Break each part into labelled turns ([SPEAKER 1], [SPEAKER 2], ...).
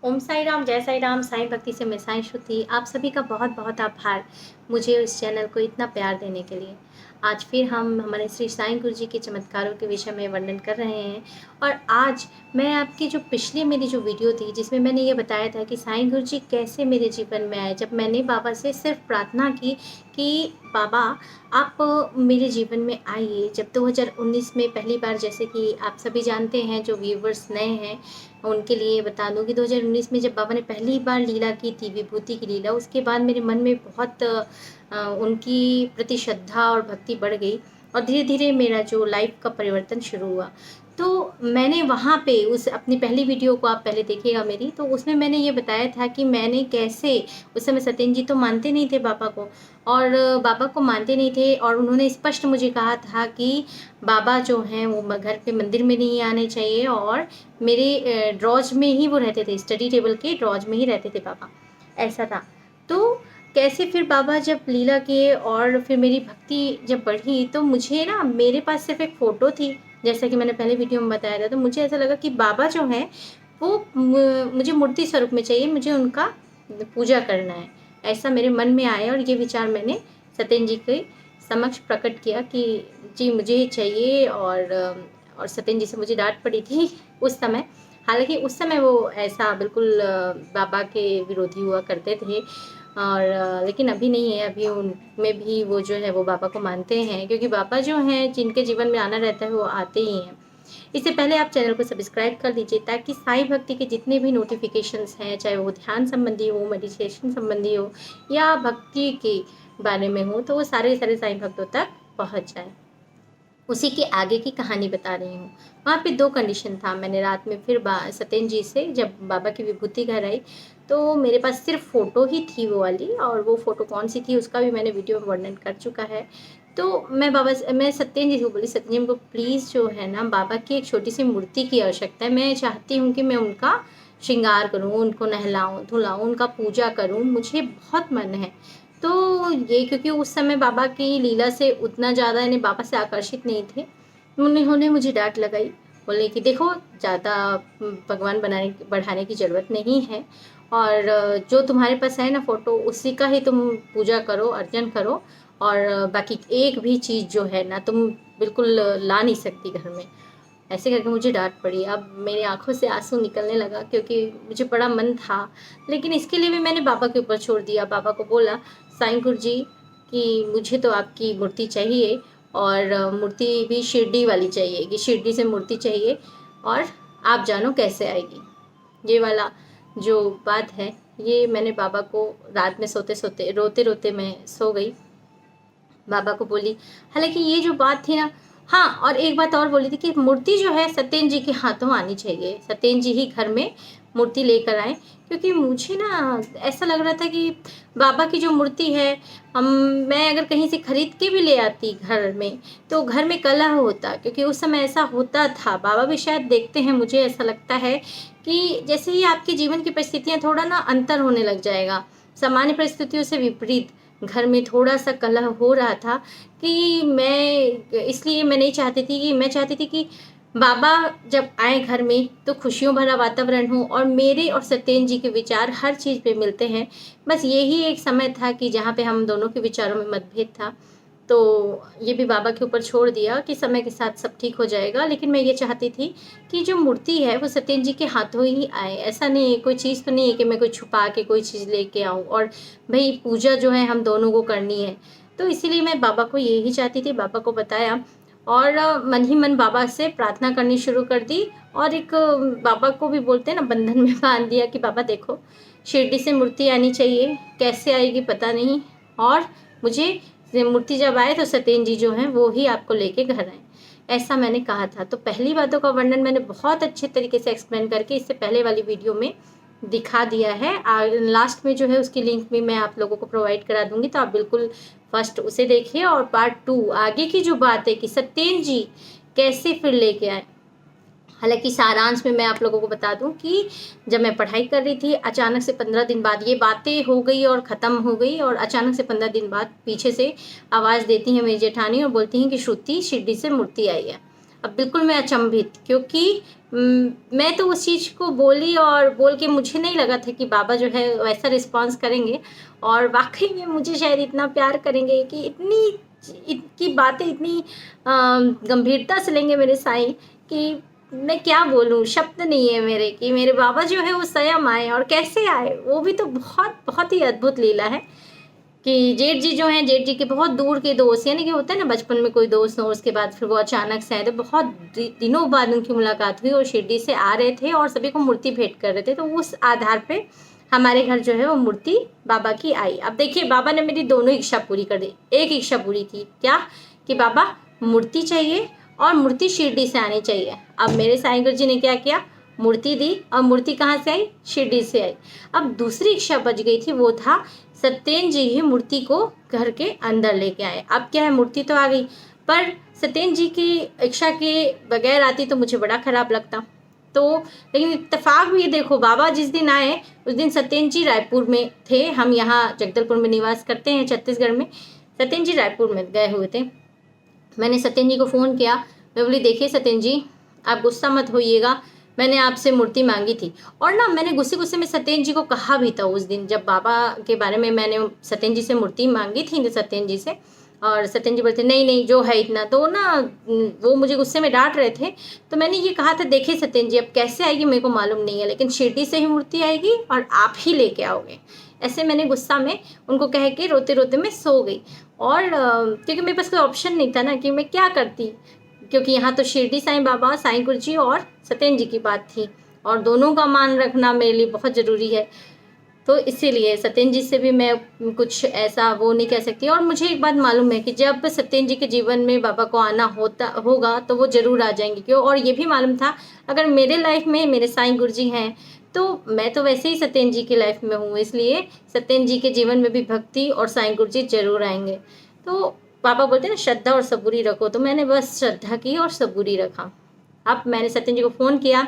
[SPEAKER 1] ओम साई राम, जय साई राम, साईं भक्ति से मैं साईं श्रुति। आप सभी का बहुत बहुत आभार मुझे इस चैनल को इतना प्यार देने के लिए। आज फिर हम हमारे श्री साईं गुरु जी के चमत्कारों के विषय में वर्णन कर रहे हैं। और आज मैं आपकी जो पिछली मेरी जो वीडियो थी जिसमें मैंने ये बताया था कि साईं गुरु जी कैसे मेरे जीवन में आए, जब मैंने बाबा से सिर्फ प्रार्थना की कि बाबा आप मेरे जीवन में आइए। जब 2019 में पहली बार, जैसे कि आप सभी जानते हैं, जो व्यूवर्स नए हैं उनके लिए बता दूं कि 2019 में जब बाबा ने पहली बार लीला की थी, विभूति की लीला, उसके बाद मेरे मन में बहुत उनकी प्रति श्रद्धा और भक्ति बढ़ गई और धीरे धीरे मेरा जो लाइफ का परिवर्तन शुरू हुआ। तो मैंने वहाँ पे उस अपनी पहली वीडियो को आप पहले देखिएगा मेरी, तो उसमें मैंने ये बताया था कि मैंने कैसे, उस समय सत्येंद्र जी तो मानते नहीं थे बाबा को, और बाबा को मानते नहीं थे, और उन्होंने स्पष्ट मुझे कहा था कि बाबा जो हैं वो घर पे मंदिर में नहीं आने चाहिए, और मेरे ड्रॉज में ही वो रहते थे, स्टडी टेबल के ड्रॉज में ही रहते थे बाबा, ऐसा था। तो कैसे फिर बाबा जब लीला किए और फिर मेरी भक्ति जब बढ़ी, तो मुझे ना, मेरे पास सिर्फ एक फ़ोटो थी, जैसा कि मैंने पहले वीडियो में बताया था। तो मुझे ऐसा लगा कि बाबा जो हैं वो मुझे मूर्ति स्वरूप में चाहिए, मुझे उनका पूजा करना है, ऐसा मेरे मन में आया। और ये विचार मैंने सत्येंद्र जी के समक्ष प्रकट किया कि जी मुझे ही चाहिए। और सत्येंद्र जी से मुझे डांट पड़ी थी उस समय। हालांकि उस समय वो ऐसा बिल्कुल बाबा के विरोधी हुआ करते थे, और लेकिन अभी नहीं है। अभी उनमें भी वो जो है वो बाबा को मानते हैं, क्योंकि बाबा जो हैं जिनके जीवन में आना रहता है वो आते ही हैं। इससे पहले आप चैनल को सब्सक्राइब कर लीजिए, ताकि साईं भक्ति के जितने भी नोटिफिकेशंस हैं, चाहे वो ध्यान संबंधी हो, मेडिटेशन संबंधी हो, या भक्ति के बारे में हो, तो वो सारे सारे साईं भक्तों तक पहुंच जाए। उसी के आगे की कहानी बता रही हूँ। वहाँ पे 2 कंडीशन था। मैंने रात में फिर सत्येंद्र जी से जब बाबा की विभूति घर आई, तो मेरे पास सिर्फ फ़ोटो ही थी वो वाली, और वो फ़ोटो कौन सी थी उसका भी मैंने वीडियो में वर्णन कर चुका है। तो मैं सत्येंद्र जी को बोली, सत्येंद्र जी को प्लीज़ जो है ना, बाबा की एक छोटी सी मूर्ति की आवश्यकता है। मैं चाहती हूँ कि मैं उनका श्रृंगार करूँ, उनको नहलाऊँ धुलाऊँ, उनका पूजा करूँ, मुझे बहुत मन है। तो ये, क्योंकि उस समय बाबा की लीला से उतना ज़्यादा यानी बाबा से आकर्षित नहीं थे, उन्होंने मुझे डांट लगाई, बोले कि देखो ज़्यादा भगवान बढ़ाने की ज़रूरत नहीं है, और जो तुम्हारे पास है ना फ़ोटो, उसी का ही तुम पूजा करो, अर्चन करो, और बाकी एक भी चीज़ जो है ना तुम बिल्कुल ला नहीं सकती घर में। ऐसे करके मुझे डांट पड़ी। अब मेरी आंखों से आंसू निकलने लगा, क्योंकि मुझे बड़ा मन था, लेकिन इसके लिए भी मैंने बाबा के ऊपर छोड़ दिया। बाबा को बोला, साईं गुरु जी कि मुझे तो आपकी मूर्ति चाहिए, और मूर्ति भी शिरडी वाली चाहिए, कि शिरडी से मूर्ति चाहिए, और आप जानो कैसे आएगी। ये वाला जो बात है, ये मैंने बाबा को रात में सोते सोते, रोते रोते मैं सो गई, बाबा को बोली। हालांकि ये जो बात थी ना, हाँ, और एक बात और बोली थी कि मूर्ति जो है सत्येंद्र जी के हाथों आनी चाहिए, सत्येंद्र जी ही घर में मूर्ति लेकर आए, क्योंकि मुझे ना ऐसा लग रहा था कि बाबा की जो मूर्ति है, हम मैं अगर कहीं से खरीद के भी ले आती घर में, तो घर में कलह होता, क्योंकि उस समय ऐसा होता था। बाबा भी शायद देखते हैं, मुझे ऐसा लगता है कि जैसे ही आपके जीवन की परिस्थितियाँ थोड़ा ना अंतर होने लग जाएगा, सामान्य परिस्थितियों से विपरीत घर में थोड़ा सा कलह हो रहा था, कि इसलिए मैं नहीं चाहती थी, कि मैं चाहती थी कि बाबा जब आए घर में तो खुशियों भरा वातावरण हो, और मेरे और सत्येंद्र जी के विचार हर चीज़ पे मिलते हैं। बस यही एक समय था कि जहाँ पे हम दोनों के विचारों में मतभेद था। तो ये भी बाबा के ऊपर छोड़ दिया कि समय के साथ सब ठीक हो जाएगा। लेकिन मैं ये चाहती थी कि जो मूर्ति है वो सत्येंद्र जी के हाथों ही आए। ऐसा नहीं है, कोई चीज़ तो नहीं है कि मैं कोई छुपा के कोई चीज़ लेके आऊँ, और भई पूजा जो है हम दोनों को करनी है। तो इसीलिए मैं बाबा को यही चाहती थी, बाबा को बताया, और मन ही मन बाबा से प्रार्थना करनी शुरू कर दी। और एक बाबा को भी बोलते हैं ना, बंधन में बांध दिया कि बाबा देखो, शिरडी से मूर्ति आनी चाहिए, कैसे आएगी पता नहीं, और मुझे मूर्ति जब आए तो सत्येंद्र जी जो हैं वो ही आपको लेके घर आए, ऐसा मैंने कहा था। तो पहली बातों का वर्णन मैंने बहुत अच्छे तरीके से एक्सप्लेन करके इससे पहले वाली वीडियो में दिखा दिया है। लास्ट में जो है उसकी लिंक भी मैं आप लोगों को प्रोवाइड करा दूंगी, तो आप बिल्कुल फर्स्ट उसे देखिए। और पार्ट 2 आगे की जो बात है कि सत्येंद्र जी कैसे फिर लेके आए। हालांकि सारांश में मैं आप लोगों को बता दूं कि जब मैं पढ़ाई कर रही थी, अचानक से 15 दिन बाद ये बातें हो गई और ख़त्म हो गई, और अचानक से 15 दिन बाद पीछे से आवाज़ देती हैं मेरी जेठानी और बोलती हैं कि श्रुति, शिरडी से मूर्ति आई है। अब बिल्कुल मैं अचंभित, क्योंकि मैं तो उस चीज़ को बोली और बोल के मुझे नहीं लगा था कि बाबा जो है वैसा रिस्पॉन्स करेंगे और वाक़ई में मुझे शायद इतना प्यार करेंगे कि इनकी बातें इतनी गंभीरता से लेंगे मेरे साईं कि मैं क्या बोलूँ, शब्द नहीं है मेरे कि मेरे बाबा जो है वो स्वयं आए और कैसे आए, वो भी तो बहुत बहुत ही अद्भुत लीला है कि जेठ जी जो हैं, जेठ जी के बहुत दूर के दोस्त, यानी कि होता है ना बचपन में कोई दोस्त हो उसके बाद फिर वो अचानक से आए, तो बहुत दिनों बाद उनकी मुलाकात हुई और शिरडी से आ रहे थे और सभी को मूर्ति भेंट कर रहे थे, तो उस आधार पे हमारे घर जो है वो मूर्ति बाबा की आई। अब देखिए बाबा ने मेरी दोनों इच्छा पूरी कर दी। एक इच्छा पूरी की क्या, कि बाबा मूर्ति चाहिए और मूर्ति शिरडी से आनी चाहिए। अब मेरे साईं गुरु जी ने क्या किया, मूर्ति दी और मूर्ति कहाँ से आई, शिरडी से आई। अब दूसरी इच्छा बच गई थी, वो था सत्येन जी ही मूर्ति को घर के अंदर लेके आए। अब क्या है, मूर्ति तो आ गई, पर सत्येन जी की इच्छा के बगैर आती तो मुझे बड़ा खराब लगता। तो लेकिन इत्तेफाक भी देखो, बाबा जिस दिन आए उस दिन सत्येन जी रायपुर में थे। हम यहाँ जगदलपुर में निवास करते हैं छत्तीसगढ़ में, सत्येन जी रायपुर में गए हुए थे। मैंने सत्येन जी को फ़ोन किया, मैं बोली देखिए सत्येन जी आप गुस्सा मत होइएगा, मैंने आपसे मूर्ति मांगी थी। और ना मैंने गुस्से गुस्से में सत्येन जी को कहा भी था उस दिन, जब बाबा के बारे में मैंने सत्येन जी से मूर्ति मांगी थी सत्येन जी से, और सत्येन जी बोलते नहीं नहीं जो है इतना, तो ना वो मुझे गुस्से में डांट रहे थे। तो मैंने ये कहा था देखिए सत्येन जी अब कैसे आएगी मेरे को मालूम नहीं है, लेकिन शिरडी से ही मूर्ति आएगी और आप ही लेके आओगे। ऐसे मैंने गुस्सा में उनको कह के रोते रोते मैं सो गई। और क्योंकि मेरे पास कोई ऑप्शन नहीं था ना कि मैं क्या करती, क्योंकि यहाँ तो शिरडी साईं बाबा, साईं गुरु जी और सत्येन जी की बात थी और दोनों का मान रखना मेरे लिए बहुत ज़रूरी है। तो इसीलिए सत्येन जी से भी मैं कुछ ऐसा वो नहीं कह सकती। और मुझे एक बात मालूम है कि जब सत्येन जी के जीवन में बाबा को आना होगा तो वो ज़रूर आ जाएंगे, क्यों। और ये भी मालूम था अगर मेरे लाइफ में मेरे साईं गुरु जी हैं तो मैं तो वैसे ही सत्येन जी की लाइफ में हूँ, इसलिए सत्येन जी के जीवन में भी भक्ति और साईं गुरु जी ज़रूर आएंगे। तो पापा बोलते हैं ना श्रद्धा और सबूरी रखो, तो मैंने बस श्रद्धा की और सबूरी रखा। अब मैंने सत्येन जी को फ़ोन किया,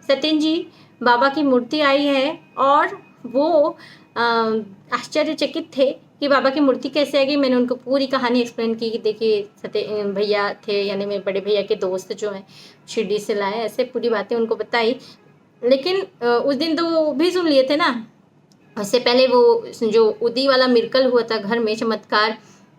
[SPEAKER 1] सत्येन जी बाबा की मूर्ति आई है, और वो आश्चर्यचकित थे कि बाबा की मूर्ति कैसे आ गई। मैंने उनको पूरी कहानी एक्सप्लेन की कि देखिए सत्य भैया थे, यानी मेरे बड़े भैया के दोस्त जो हैं शिरडी से लाए, ऐसे पूरी बातें उनको बताई। लेकिन उस दिन तो वो भी सुन लिए थे ना, उससे पहले वो जो उदी वाला मिरेकल हुआ था घर में, चमत्कार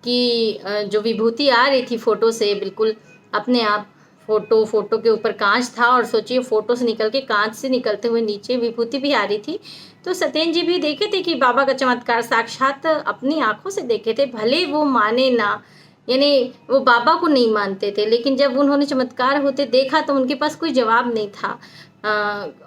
[SPEAKER 1] की जो विभूति आ रही थी फ़ोटो से बिल्कुल अपने आप, फ़ोटो के ऊपर कांच था और सोचिए फ़ोटो से निकल के कांच से निकलते हुए नीचे विभूति भी आ रही थी। तो सत्येन जी भी देखे थे कि बाबा का चमत्कार साक्षात अपनी आँखों से देखे थे, भले वो माने ना, यानी वो बाबा को नहीं मानते थे, लेकिन जब उन्होंने चमत्कार होते देखा तो उनके पास कोई जवाब नहीं था।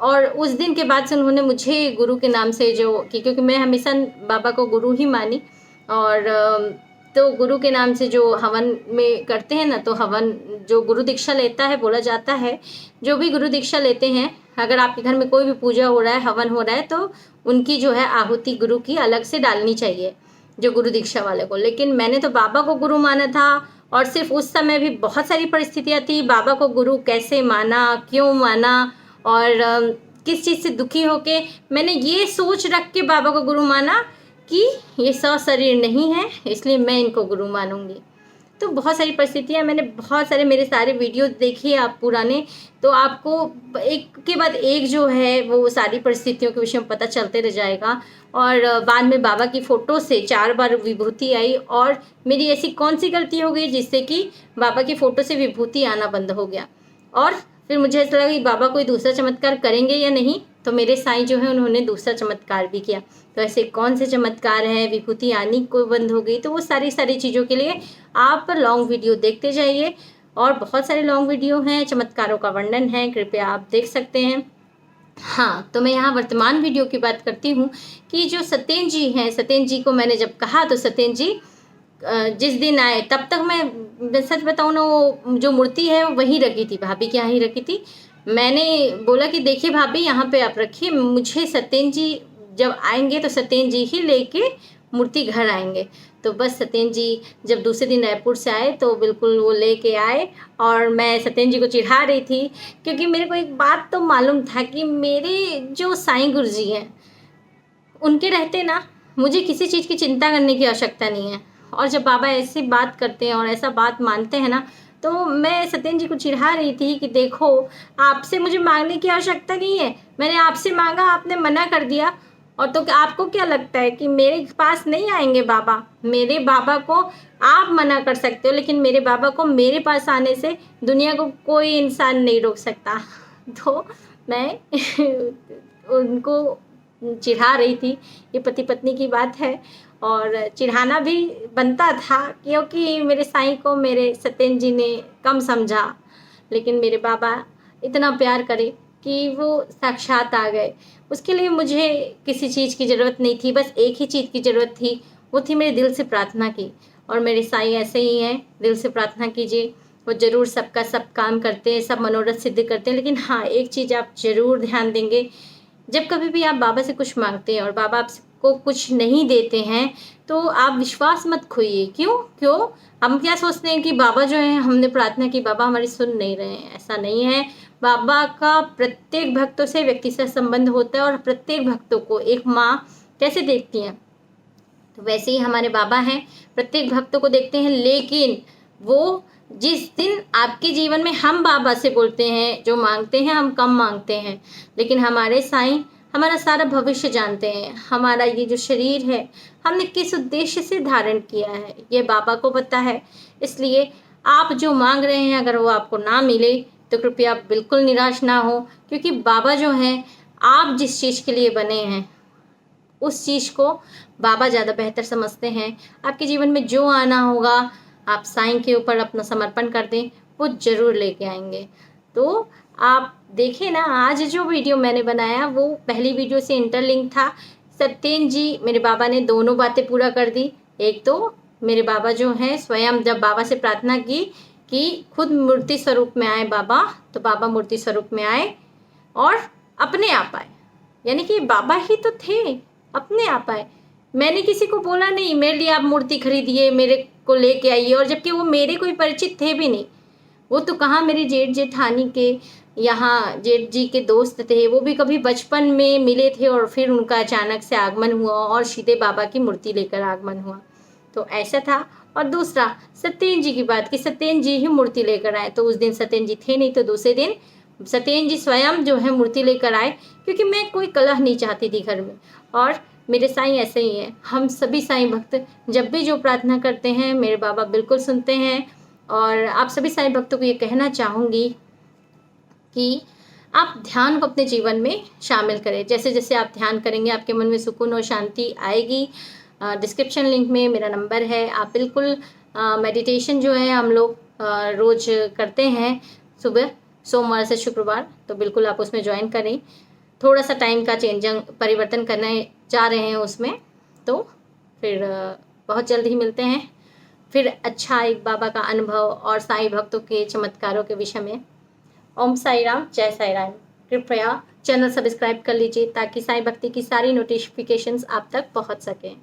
[SPEAKER 1] और उस दिन के बाद से उन्होंने मुझे गुरु के नाम से क्योंकि मैं हमेशा बाबा को गुरु ही मानी, और तो गुरु के नाम से जो हवन में करते हैं ना, तो हवन जो गुरु दीक्षा लेता है, बोला जाता है जो भी गुरु दीक्षा लेते हैं, अगर आपके घर में कोई भी पूजा हो रहा है, हवन हो रहा है, तो उनकी जो है आहुति गुरु की अलग से डालनी चाहिए, जो गुरु दीक्षा वाले को। लेकिन मैंने तो बाबा को गुरु माना था, और सिर्फ उस समय भी बहुत सारी परिस्थितियाँ थी, बाबा को गुरु कैसे माना, क्यों माना, और किस चीज़ से दुखी होके मैंने ये सोच रख के बाबा को गुरु माना कि ये सशरीर नहीं है, इसलिए मैं इनको गुरु मानूंगी। तो बहुत सारी परिस्थितियाँ, मैंने बहुत सारे मेरे सारे वीडियो देखिए आप पुराने, तो आपको एक के बाद एक जो है वो सारी परिस्थितियों के विषय में पता चलते रह जाएगा। और बाद में बाबा की फ़ोटो से 4 बार विभूति आई, और मेरी ऐसी कौन सी गलती हो गई जिससे कि बाबा की फ़ोटो से विभूति आना बंद हो गया। और फिर मुझे ऐसा लगा कि बाबा कोई दूसरा चमत्कार करेंगे या नहीं, तो मेरे साईं जो है उन्होंने दूसरा चमत्कार भी किया। तो ऐसे कौन से चमत्कार हैं, विभूति आनी को बंद हो गई, तो वो सारी चीज़ों के लिए आप लॉन्ग वीडियो देखते जाइए, और बहुत सारे लॉन्ग वीडियो हैं, चमत्कारों का वर्णन है, कृपया आप देख सकते हैं। हाँ, तो मैं यहाँ वर्तमान वीडियो की बात करती हूँ कि जो सत्येन जी हैं, सत्येन जी को मैंने जब कहा तो सत्येन जी जिस दिन आए तब तक मैं सच बताऊँ ना, वो जो मूर्ति है वो वहीं रखी थी, भाभी के यहाँ ही रखी थी। मैंने बोला कि देखिए भाभी यहाँ पे आप रखिए, मुझे सत्येन जी जब आएंगे तो सत्येन जी ही लेके मूर्ति घर आएंगे। तो बस सत्येन जी जब दूसरे दिन रायपुर से आए तो बिल्कुल वो लेके आए, और मैं सत्येन जी को चिढ़ा रही थी, क्योंकि मेरे को एक बात तो मालूम था कि मेरे जो साईं गुरु जी हैं उनके रहते ना मुझे किसी चीज़ की चिंता करने की आवश्यकता नहीं है। और जब बाबा ऐसी बात करते हैं और ऐसा बात मानते हैं ना, तो मैं सत्येंद्र जी को चिढ़ा रही थी कि देखो, आपसे मुझे मांगने की आवश्यकता नहीं है, मैंने आपसे मांगा, आपने मना कर दिया। और तो आपको क्या लगता है कि मेरे पास नहीं आएंगे बाबा? मेरे बाबा को आप मना कर सकते हो, लेकिन मेरे बाबा को मेरे पास आने से दुनिया को कोई इंसान नहीं रोक सकता। तो मैं उनको चिढ़ा रही थी। ये पति पत्नी की बात है और चिढ़ाना भी बनता था, क्योंकि मेरे साईं को मेरे सत्येंद्र जी ने कम समझा, लेकिन मेरे बाबा इतना प्यार करे कि वो साक्षात आ गए। उसके लिए मुझे किसी चीज़ की ज़रूरत नहीं थी, बस एक ही चीज़ की ज़रूरत थी, वो थी मेरे दिल से प्रार्थना की। और मेरे साईं ऐसे ही हैं, दिल से प्रार्थना कीजिए, वो ज़रूर सबका सब काम करते हैं, सब मनोरथ सिद्ध करते हैं। लेकिन हाँ, एक चीज़ आप ज़रूर ध्यान देंगे, जब कभी भी आप बाबा से कुछ मांगते हैं और बाबा आपको कुछ नहीं देते हैं, तो आप विश्वास मत खोइए। क्यों? हम क्या सोचते हैं कि बाबा जो है, हमने प्रार्थना की, बाबा हमारी सुन नहीं रहे हैं। ऐसा नहीं है। बाबा का प्रत्येक भक्तों से व्यक्ति से संबंध होता है और प्रत्येक भक्तों को एक माँ कैसे देखती है, तो वैसे ही हमारे बाबा हैं, प्रत्येक भक्तों को देखते हैं। लेकिन वो जिस दिन आपके जीवन में हम बाबा से बोलते हैं, जो मांगते हैं हम कम मांगते हैं, लेकिन हमारे साईं हमारा सारा भविष्य जानते हैं। हमारा ये जो शरीर है, हमने किस उद्देश्य से धारण किया है, ये बाबा को पता है। इसलिए आप जो मांग रहे हैं, अगर वो आपको ना मिले तो कृपया बिल्कुल निराश ना हो, क्योंकि बाबा जो हैं, आप जिस चीज़ के लिए बने हैं उस चीज़ को बाबा ज़्यादा बेहतर समझते हैं। आपके जीवन में जो आना होगा, आप साईं के ऊपर अपना समर्पण कर दें, वो ज़रूर लेके आएँगे। तो आप देखिए ना, आज जो वीडियो मैंने बनाया वो पहली वीडियो से इंटरलिंक था। सत्येंद्र जी मेरे बाबा ने दोनों बातें पूरा कर दी। एक तो मेरे बाबा जो हैं, स्वयं जब बाबा से प्रार्थना की कि खुद मूर्ति स्वरूप में आए बाबा, तो बाबा मूर्ति स्वरूप में आए और अपने आप आए। यानी कि बाबा ही तो थे, अपने आप आए। मैंने किसी को बोला नहीं मेरे लिए आप मूर्ति खरीदिए, मेरे को लेके आइए, और जबकि वो मेरे कोई परिचित थे भी नहीं। वो तो कहाँ, मेरे जेठ जेठानी के यहाँ जेठ जी के दोस्त थे, वो भी कभी बचपन में मिले थे और फिर उनका अचानक से आगमन हुआ और सीधे बाबा की मूर्ति लेकर आगमन हुआ। तो ऐसा था। और दूसरा सत्येंद्र जी की बात, कि सत्येंद्र जी ही मूर्ति लेकर आए, तो उस दिन सत्येंद्र जी थे नहीं, तो दूसरे दिन सत्येंद्र जी स्वयं जो है मूर्ति लेकर आए, क्योंकि मैं कोई कलह नहीं चाहती थी घर में। और मेरे साईं ऐसे ही हैं। हम सभी साईं भक्त जब भी जो प्रार्थना करते हैं, मेरे बाबा बिल्कुल सुनते हैं। और आप सभी साईं भक्तों को ये कहना चाहूँगी कि आप ध्यान को अपने जीवन में शामिल करें। जैसे जैसे आप ध्यान करेंगे, आपके मन में सुकून और शांति आएगी। डिस्क्रिप्शन लिंक में मेरा नंबर है, आप बिल्कुल मेडिटेशन जो है हम लोग रोज़ करते हैं सुबह, सोमवार से शुक्रवार, तो बिल्कुल आप उसमें ज्वाइन करें। थोड़ा सा टाइम का परिवर्तन करने जा रहे हैं उसमें, तो फिर बहुत जल्द ही मिलते हैं फिर अच्छा एक बाबा का अनुभव और साईं भक्तों के चमत्कारों के विषय में। ओम साई राम, जय साई राम। कृपया चैनल सब्सक्राइब कर लीजिए ताकि साईं भक्ति की सारी नोटिफिकेशंस आप तक पहुंच सकें।